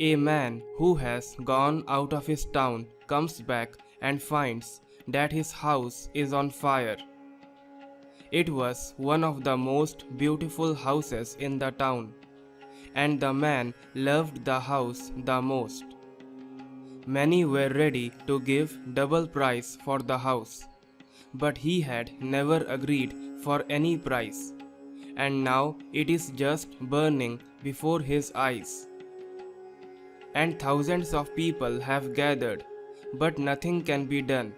A man who has gone out of his town comes back and finds that his house is on fire. It was one of the most beautiful houses in the town, and the man loved the house the most. Many were ready to give double price for the house, but he had never agreed for any price, and now it is just burning before his eyes. And thousands of people have gathered, but nothing can be done.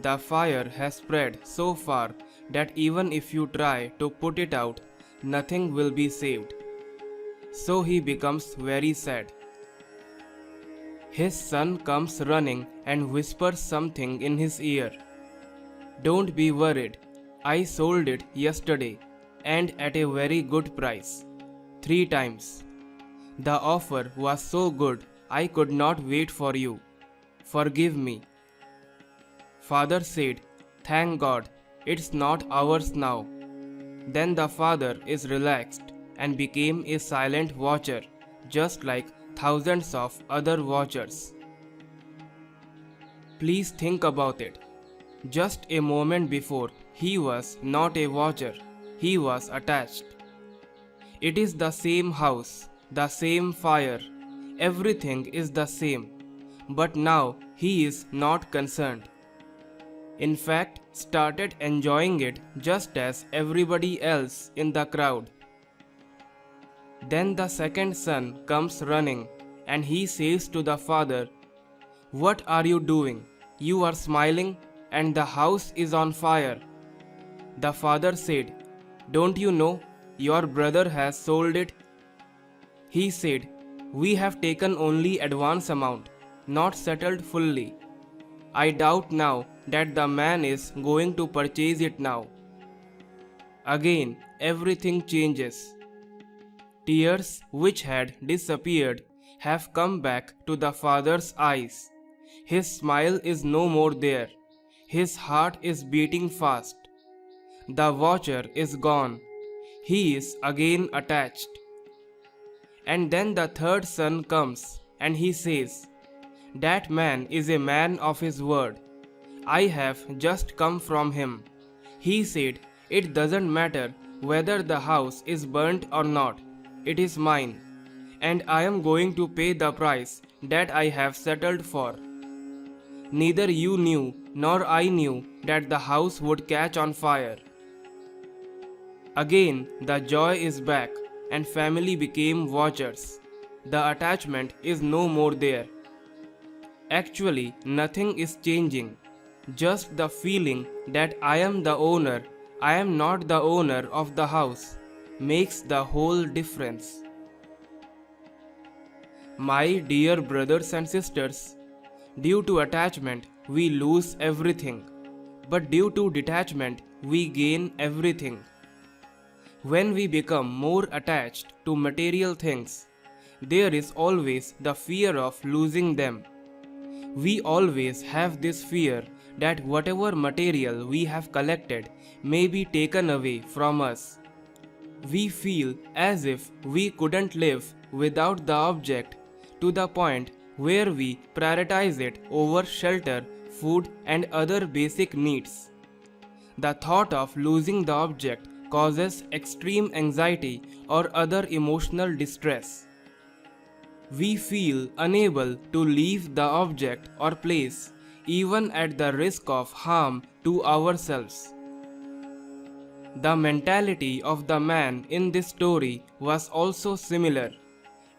The fire has spread so far that even if you try to put it out, nothing will be saved. So he becomes very sad. His son comes running and whispers something in his ear. Don't be worried. I sold it yesterday and at a very good price. 3 times. The offer was so good I could not wait for you. Forgive me. Father said, Thank God, it's not ours now. Then the father is relaxed and became a silent watcher, just like thousands of other watchers. Please think about it. Just a moment before, he was not a watcher, he was attached. It is the same house, the same fire, everything is the same, but now he is not concerned. In fact, started enjoying it just as everybody else in the crowd. Then the second son comes running and he says to the father, What are you doing? You are smiling and the house is on fire. The father said, Don't you know your brother has sold it? He said, We have taken only advance amount, not settled fully. I doubt now that the man is going to purchase it now. Again, everything changes. Tears which had disappeared have come back to the father's eyes. His smile is no more there. His heart is beating fast. The watcher is gone. He is again attached. And then the third son comes and he says, That man is a man of his word. I have just come from him. He said, It doesn't matter whether the house is burnt or not. It is mine, and I am going to pay the price that I have settled for. Neither you knew nor I knew that the house would catch on fire. Again, the joy is back, and family became watchers. The attachment is no more there. Actually, nothing is changing. Just the feeling that I am the owner, I am not the owner of the house, makes the whole difference. My dear brothers and sisters, due to attachment, we lose everything, but due to detachment, we gain everything. When we become more attached to material things, there is always the fear of losing them. We always have this fear that whatever material we have collected may be taken away from us. We feel as if we couldn't live without the object, to the point where we prioritize it over shelter, food, and other basic needs. The thought of losing the object causes extreme anxiety or other emotional distress. We feel unable to leave the object or place, even at the risk of harm to ourselves. The mentality of the man in this story was also similar.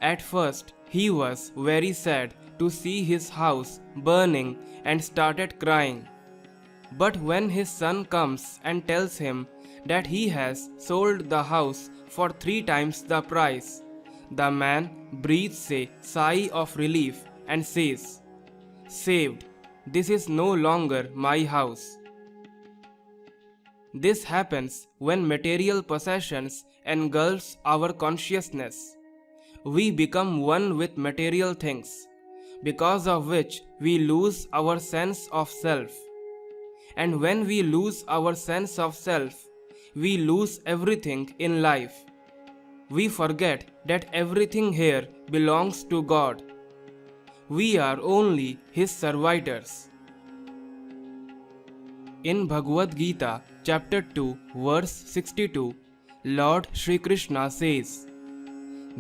At first, he was very sad to see his house burning and started crying. But when his son comes and tells him that he has sold the house for 3 times the price, the man breathes a sigh of relief and says, Saved, this is no longer my house. This happens when material possessions engulfs our consciousness. We become one with material things, because of which we lose our sense of self. And when we lose our sense of self, we lose everything in life. we forget that everything here belongs to God. We are only His servitors. In Bhagavad Gita, chapter 2, verse 62, Lord Shri Krishna says,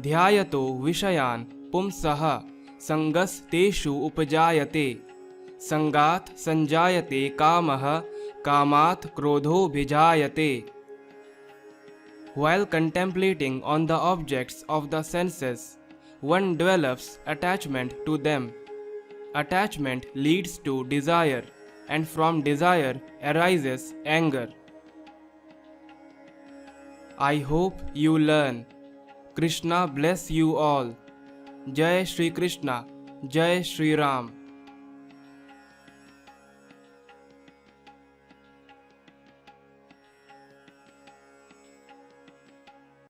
Dhyayato Vishayan Pumsaha Sangas Teshu Upajayate Sangat Sanjayate Kamaha Kamat Krodho Bhijayate. While contemplating on the objects of the senses, one develops attachment to them. Attachment leads to desire, and from desire arises anger. I hope you learn. Krishna bless you all. Jai Shri Krishna, Jai Shri Ram.